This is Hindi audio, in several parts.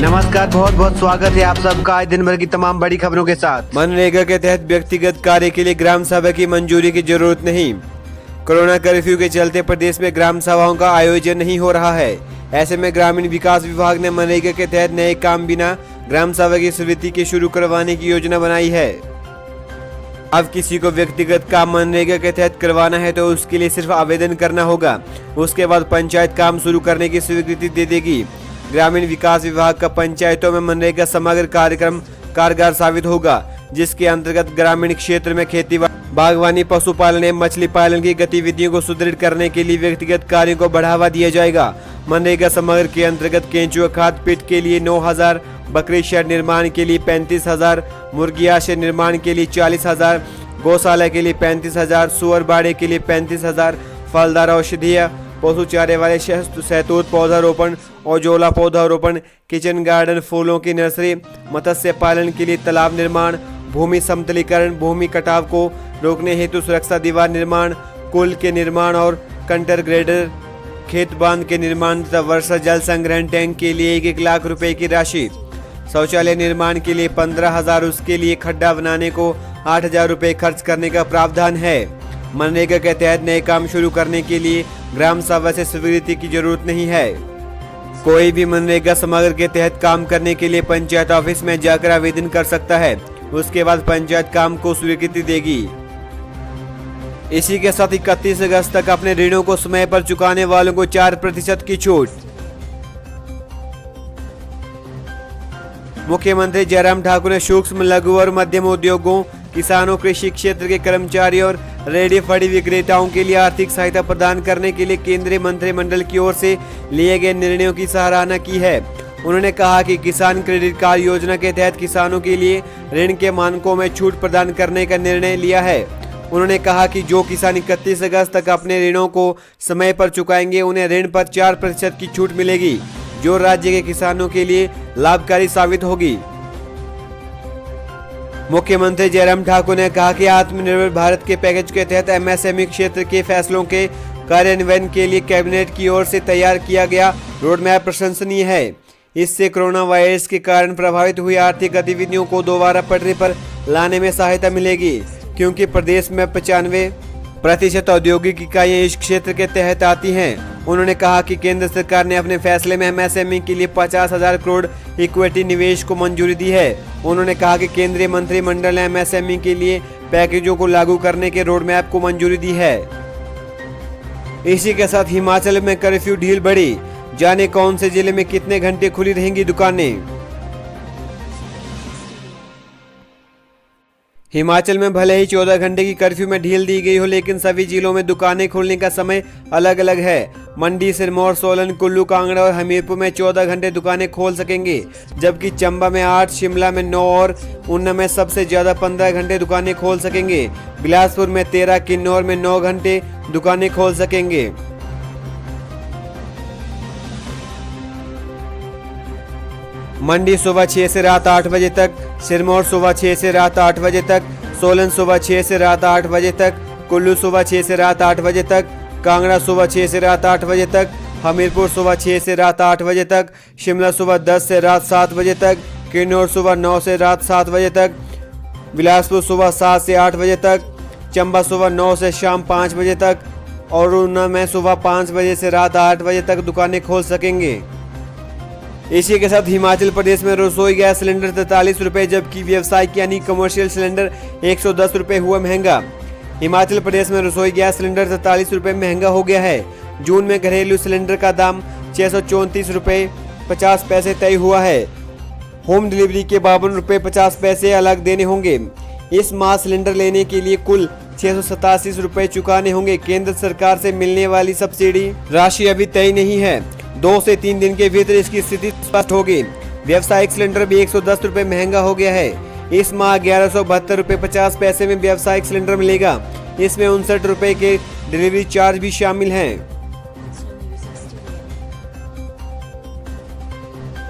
नमस्कार, बहुत बहुत स्वागत है आप सबका आज दिन भर की तमाम बड़ी खबरों के साथ। मनरेगा के तहत व्यक्तिगत कार्य के लिए ग्राम सभा की मंजूरी की जरूरत नहीं। कोरोना कर्फ्यू के चलते प्रदेश में ग्राम सभाओं का आयोजन नहीं हो रहा है। ऐसे में ग्रामीण विकास विभाग ने मनरेगा के तहत नए काम बिना ग्राम सभा की स्वीकृति के शुरू करवाने की योजना बनाई है। अब किसी को व्यक्तिगत काम मनरेगा के तहत करवाना है तो उसके लिए सिर्फ आवेदन करना होगा। उसके बाद पंचायत काम शुरू करने की स्वीकृति दे देगी। ग्रामीण विकास विभाग का पंचायतों में मनरेगा समग्र कार्यक्रम कारगर साबित होगा, जिसके अंतर्गत ग्रामीण क्षेत्र में खेती बागवानी, पशुपालन एवं मछली पालन की गतिविधियों को सुदृढ़ करने के लिए व्यक्तिगत कार्यों को बढ़ावा दिया जाएगा। मनरेगा समग्र के अंतर्गत केंचुआ खाद पिट के लिए 9,000, बकरी शेड निर्माण के लिए 35,000, मुर्गी आश्रय निर्माण के लिए 40,000, गौशाला के लिए 35,000, सुअर बाड़े के लिए 35,000, फलदार औषधीय पशु चारे वाले सहतूत पौधारोपण और जोला पौधारोपण, किचन गार्डन, फूलों की नर्सरी, मत्स्य पालन के लिए तालाब निर्माण, भूमि समतलीकरण, भूमि कटाव को रोकने हेतु सुरक्षा दीवार निर्माण, कुल के निर्माण और कंटर ग्रेडर, खेत बांध के निर्माण तथा वर्षा जल संग्रहण टैंक के लिए 1-1 लाख रुपए की राशि, शौचालय निर्माण के लिए 15,000, उसके लिए खड्डा बनाने को 8,000 रुपए खर्च करने का प्रावधान है। मनरेगा के तहत नए काम शुरू करने के लिए ग्राम सभा से स्वीकृति की जरूरत नहीं है। कोई भी मनरेगा समग्र के तहत काम करने के लिए पंचायत ऑफिस में जाकर आवेदन कर सकता है। उसके बाद पंचायत काम को स्वीकृति देगी। इसी के साथ 31 अगस्त तक अपने ऋणों को समय पर चुकाने वालों को 4% की छूट। मुख्यमंत्री जयराम ठाकुर ने सूक्ष्म, लघु और मध्यम उद्योगों, किसानों, कृषि क्षेत्र के कर्मचारियों और रेडी फड़ी विक्रेताओं के लिए आर्थिक सहायता प्रदान करने के लिए केंद्रीय मंत्रिमंडल की ओर से लिए गए निर्णयों की सराहना की है। उन्होंने कहा कि किसान क्रेडिट कार्ड योजना के तहत किसानों के लिए ऋण के मानकों में छूट प्रदान करने का निर्णय लिया है। उन्होंने कहा कि जो किसान 31 अगस्त तक अपने ऋणों को समय पर चुकाएंगे उन्हें ऋण पर 4% की छूट मिलेगी, जो राज्य के किसानों के लिए लाभकारी साबित होगी। मुख्यमंत्री जयराम ठाकुर ने कहा कि आत्मनिर्भर भारत के पैकेज के तहत एमएसएमई क्षेत्र के फैसलों के कार्यान्वयन के लिए कैबिनेट की ओर से तैयार किया गया रोडमैप प्रशंसनीय है। इससे कोरोना वायरस के कारण प्रभावित हुई आर्थिक गतिविधियों को दोबारा पटरी पर लाने में सहायता मिलेगी, क्योंकि प्रदेश में 95% औद्योगिक इकाइयां इस क्षेत्र के तहत आती हैं। उन्होंने कहा कि केंद्र सरकार ने अपने फैसले में एमएसएमई के लिए 50,000 करोड़ इक्विटी निवेश को मंजूरी दी है। उन्होंने कहा कि केंद्रीय मंत्रिमंडल ने एमएसएमई के लिए पैकेजों को लागू करने के रोडमैप को मंजूरी दी है। इसी के साथ हिमाचल में कर्फ्यू ढील बढ़ी, जाने कौन से जिले में कितने घंटे खुली रहेंगी दुकानें। हिमाचल में भले ही 14 घंटे की कर्फ्यू में ढील दी गई हो, लेकिन सभी जिलों में दुकानें खुलने का समय अलग अलग है। मंडी, सिरमौर, सोलन, कुल्लू, कांगड़ा और हमीरपुर में 14 घंटे दुकानें खोल सकेंगे, जबकि चंबा में 8, शिमला में 9 और ऊना में सबसे ज्यादा 15 घंटे दुकानें खोल सकेंगे। बिलासपुर में 13, किन्नौर में 9 घंटे दुकानें खोल सकेंगे। मंडी सुबह 6 से रात 8 बजे तक, सिरमौर सुबह 6 से रात 8 बजे तक, सोलन सुबह 6 से रात 8 बजे तक, कुल्लू सुबह 6 से रात 8 बजे तक, कांगड़ा सुबह 6 से रात 8 बजे तक, हमीरपुर सुबह 6 से रात 8 बजे तक, शिमला सुबह 10 से रात 7 बजे तक, किन्नौर सुबह 9 से रात 7 बजे तक, बिलासपुर सुबह 7 से 8 बजे तक, चंबा सुबह 9 से शाम 5 बजे तक और ऊना में सुबह 5 बजे से रात 8 बजे तक दुकानें खोल सकेंगे। इसी के साथ हिमाचल प्रदेश में रसोई गैस सिलेंडर 43 रुपए, जबकि व्यवसायिक यानी कमर्शियल सिलेंडर 110 रुपए हुआ महंगा। हिमाचल प्रदेश में रसोई गैस सिलेंडर 43 रुपए महंगा हो गया है। जून में घरेलू सिलेंडर का दाम 634 रुपए 50 पैसे तय हुआ है। होम डिलीवरी के 52 रुपए 50 पैसे अलग देने होंगे। इस माह सिलेंडर लेने के लिए कुल 687 रुपए चुकाने होंगे। केंद्र सरकार से मिलने वाली सब्सिडी राशि अभी तय नहीं है। 2 से 3 दिन के भीतर इसकी स्थिति स्पष्ट होगी। व्यावसायिक सिलेंडर भी 110 रुपए महंगा हो गया है। इस माह 1172 रुपए 50 पैसे में व्यावसायिक सिलेंडर मिलेगा। इसमें 59 रुपए के डिलीवरी चार्ज भी शामिल हैं।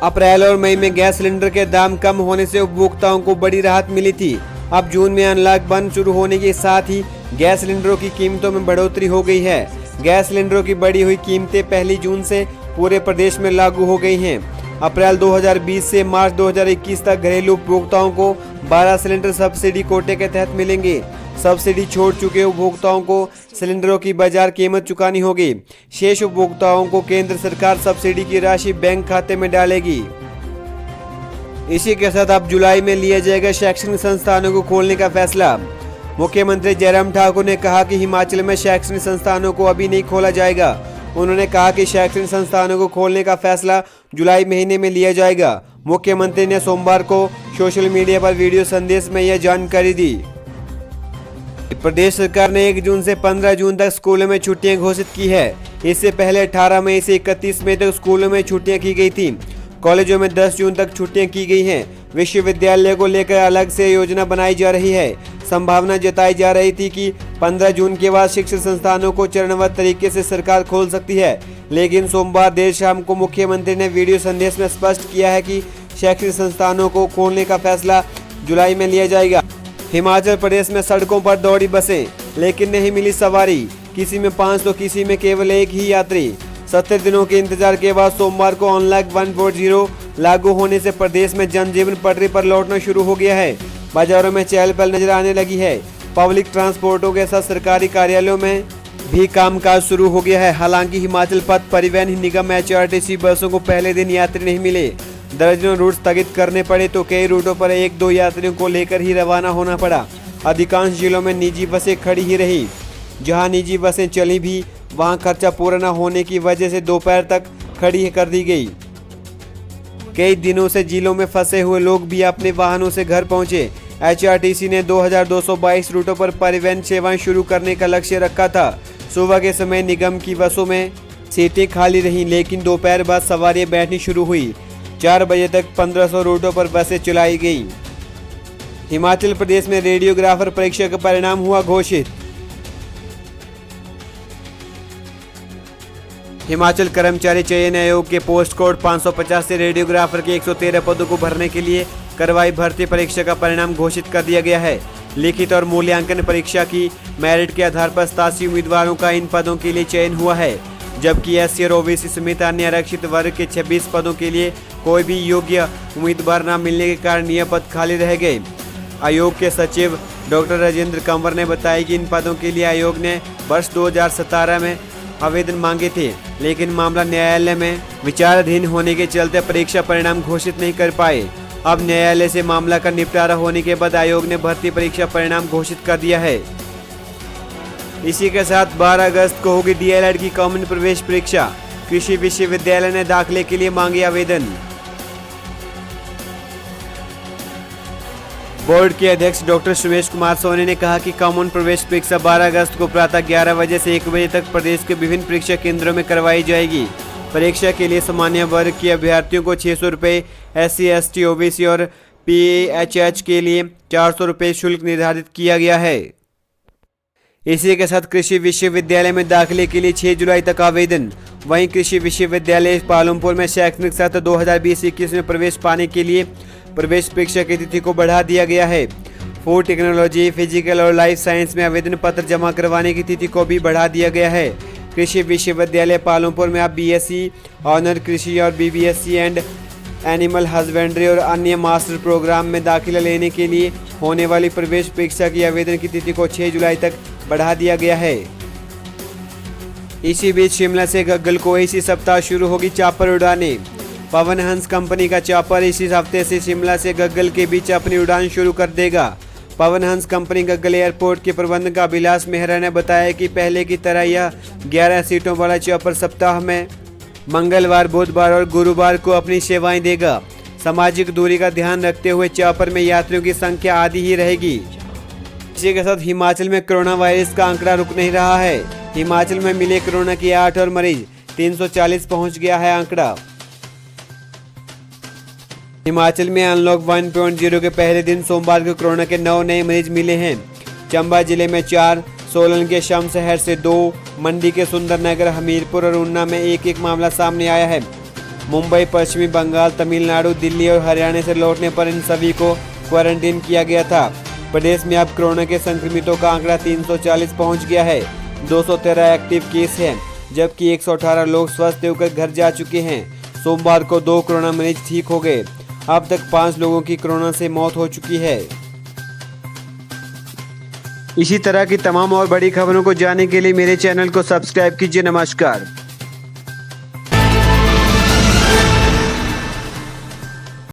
अप्रैल और मई में गैस सिलेंडर के दाम कम होने से उपभोक्ताओं को बड़ी राहत मिली थी। अब जून में अनलॉक बंद शुरू होने के साथ ही गैस सिलेंडरों की कीमतों में बढ़ोतरी हो गई है। गैस सिलेंडरों की बढ़ी हुई कीमतें 1 जून से पूरे प्रदेश में लागू हो गई हैं। अप्रैल 2020 से मार्च 2021 तक घरेलू उपभोक्ताओं को 12 सिलेंडर सब्सिडी कोटे के तहत मिलेंगे। सब्सिडी छोड़ चुके उपभोक्ताओं को सिलेंडरों की बाजार कीमत चुकानी होगी। शेष उपभोक्ताओं को केंद्र सरकार सब्सिडी की राशि बैंक खाते में डालेगी। इसी के साथ अब जुलाई में लिया जाएगा शैक्षणिक संस्थानों को खोलने का फैसला। मुख्यमंत्री जयराम ठाकुर ने कहा कि हिमाचल में शैक्षणिक संस्थानों को अभी नहीं खोला जाएगा। उन्होंने कहा कि शैक्षणिक संस्थानों को खोलने का फैसला जुलाई महीने में लिया जाएगा। मुख्यमंत्री ने सोमवार को सोशल मीडिया पर वीडियो संदेश में यह जानकारी दी। प्रदेश सरकार ने 1 जून से 15 जून तक स्कूलों में छुट्टियां घोषित की है। इससे पहले 18 मई से 31 मई तक स्कूलों में छुट्टियां की गई थी। कॉलेजों में 10 जून तक छुट्टियां की गई हैं। विश्वविद्यालय को लेकर अलग से योजना बनाई जा रही है। संभावना जताई जा रही थी कि 15 जून के बाद शिक्षण संस्थानों को चरणबद्ध तरीके से सरकार खोल सकती है, लेकिन सोमवार देर शाम को मुख्यमंत्री ने वीडियो संदेश में स्पष्ट किया है कि शैक्षणिक संस्थानों को खोलने का फैसला जुलाई में लिया जाएगा। हिमाचल प्रदेश में सड़कों पर दौड़ी बसें, लेकिन नहीं मिली सवारी। किसी में 5 तो किसी में केवल एक ही यात्री। 70 दिनों के इंतजार के बाद सोमवार को अनलॉक 1.0 लागू होने से प्रदेश में जनजीवन पटरी पर लौटना शुरू हो गया है। बाजारों में चहल पहल नजर आने लगी है। पब्लिक ट्रांसपोर्टों के साथ सरकारी कार्यालयों में भी कामकाज शुरू हो गया है। हालांकि हिमाचल पथ परिवहन निगम HRTC बसों को पहले दिन यात्री नहीं मिले। दर्जनों रूट स्थगित करने पड़े तो कई रूटों पर 1-2 यात्रियों को लेकर ही रवाना होना पड़ा। अधिकांश जिलों में निजी बसें खड़ी ही रही। जहां निजी बसें चली भी वहां खर्चा पूरा न होने की वजह से दोपहर तक खड़ी कर दी गई। कई दिनों से जिलों में फंसे हुए लोग भी अपने वाहनों से घर पहुंचे। HRTC ने 2222 रूटों पर परिवहन सेवाएं शुरू करने का लक्ष्य रखा था। सुबह के समय निगम की बसों में सीटें खाली रहीं, लेकिन दोपहर बाद सवारियां बैठनी शुरू हुई। 4 बजे तक 1500 रूटों पर बसें चलाई गईं। हिमाचल प्रदेश में रेडियोग्राफर परीक्षा का परिणाम हुआ घोषित। हिमाचल कर्मचारी चयन आयोग के पोस्ट कोड 550 से रेडियोग्राफर के 113 पदों को भरने के लिए करवाई भर्ती परीक्षा का परिणाम घोषित कर दिया गया है। लिखित और मूल्यांकन परीक्षा की मेरिट के आधार पर 87 उम्मीदवारों का इन पदों के लिए चयन हुआ है, जबकि SC और OBC समेत अन्य आरक्षित वर्ग के 26 पदों के लिए कोई भी योग्य उम्मीदवार न मिलने के कारण यह पद खाली रह गए। आयोग के सचिव डॉक्टर राजेंद्र कंवर ने बताया कि इन पदों के लिए आयोग ने वर्ष 2017 में आवेदन मांगे थे, लेकिन मामला न्यायालय में विचाराधीन होने के चलते परीक्षा परिणाम घोषित नहीं कर पाए। अब न्यायालय से मामला का निपटारा होने के बाद आयोग ने भर्ती परीक्षा परिणाम घोषित कर दिया है। इसी के साथ 12 अगस्त को होगी DLED की कॉमन प्रवेश परीक्षा। कृषि विश्वविद्यालय ने दाखिले के लिए मांगे आवेदन। बोर्ड के अध्यक्ष डॉक्टर सुमेश कुमार सोनी ने कहा कि कॉमन प्रवेश परीक्षा 12 अगस्त को प्रातः 11 बजे से 1 बजे तक प्रदेश के विभिन्न परीक्षा केंद्रों में करवाई जाएगी। परीक्षा के लिए सामान्य वर्ग के अभ्यर्थियों को 600 रुपये, SC, ST, OBC और PHH के लिए 400 रुपये शुल्क निर्धारित किया गया है। इसी के साथ कृषि विश्वविद्यालय में दाखिले के लिए 6 जुलाई तक आवेदन। वहीं कृषि विश्वविद्यालय पालमपुर में शैक्षणिक सत्र 2020-21 में प्रवेश पाने के लिए प्रवेश परीक्षा की तिथि को बढ़ा दिया गया है। फूड टेक्नोलॉजी, फिजिकल और लाइफ साइंस में आवेदन पत्र जमा करवाने की तिथि को भी बढ़ा दिया गया है। कृषि विश्वविद्यालय पालमपुर में अब BSc ऑनर कृषि और BBSc एंड एनिमल हस्बेंड्री और अन्य मास्टर प्रोग्राम में दाखिला लेने के लिए होने वाली प्रवेश परीक्षा की आवेदन की तिथि को 6 जुलाई तक बढ़ा दिया गया है। इसी बीच शिमला से गग्गल को इसी सप्ताह शुरू होगी चापर उड़ानें। पवन हंस कंपनी का चापर इसी हफ्ते से शिमला से गग्गल के बीच अपनी उड़ान शुरू कर देगा। पवन हंस कंपनी गग्गल एयरपोर्ट के प्रबंधक अभिलाष मेहरा ने बताया कि पहले की तरह यह 11 सीटों वाला चापर सप्ताह में मंगलवार, बुधवार और गुरुवार को अपनी सेवाएं देगा। सामाजिक दूरी का ध्यान रखते हुए चापर में यात्रियों की संख्या आधी ही रहेगी। इसी के साथ हिमाचल में कोरोना वायरस का आंकड़ा रुक नहीं रहा है। हिमाचल में मिले कोरोना के 8 और मरीज, 340 पहुंच गया है आंकड़ा। हिमाचल में अनलॉक 1.0 के पहले दिन सोमवार को कोरोना के 9 नए मरीज मिले हैं। चंबा जिले में 4, सोलन के शमशहर से 2, मंडी के सुंदरनगर, हमीरपुर और ऊना में एक मामला सामने आया है। मुंबई, पश्चिमी बंगाल, तमिलनाडु, दिल्ली और हरियाणा से लौटने पर इन सभी को क्वारंटीन किया गया था। प्रदेश में अब कोरोना के संक्रमितों का आंकड़ा 340 पहुंच गया है। 213 एक्टिव केस हैं, जबकि 118 लोग स्वस्थ होकर घर जा चुके हैं। सोमवार को 2 कोरोना मरीज ठीक हो गए। अब तक 5 लोगों की कोरोना से मौत हो चुकी है। इसी तरह की तमाम और बड़ी खबरों को जानने के लिए मेरे चैनल को सब्सक्राइब कीजिए। नमस्कार।